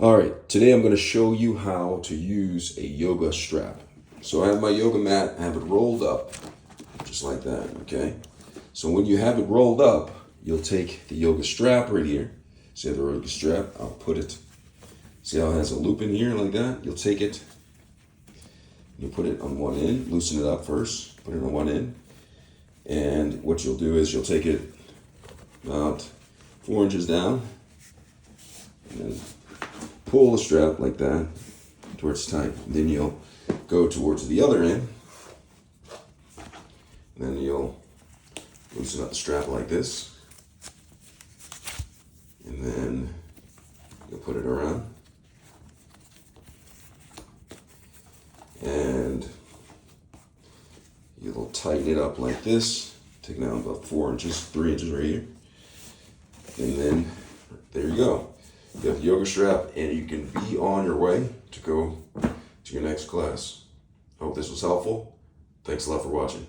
All right, today I'm going to show you how to use a yoga strap. So I have my yoga mat, I have it rolled up, just like that, okay? So when you have it rolled up, you'll take the yoga strap right here. See the yoga strap? I'll put it, see how it has a loop in here like that? You'll take it, you put it on one end, loosen it up first, put it on one end. And what you'll do is you'll take it about 4 inches down, and then pull the strap like that to where it's tight. Then you'll go towards the other end. Then you'll loosen up the strap like this. And then you'll put it around. And you'll tighten it up like this. Take down about 4 inches, 3 inches right here. And then there you go. You have the yoga strap, and you can be on your way to go to your next class. Hope this was helpful. Thanks a lot for watching.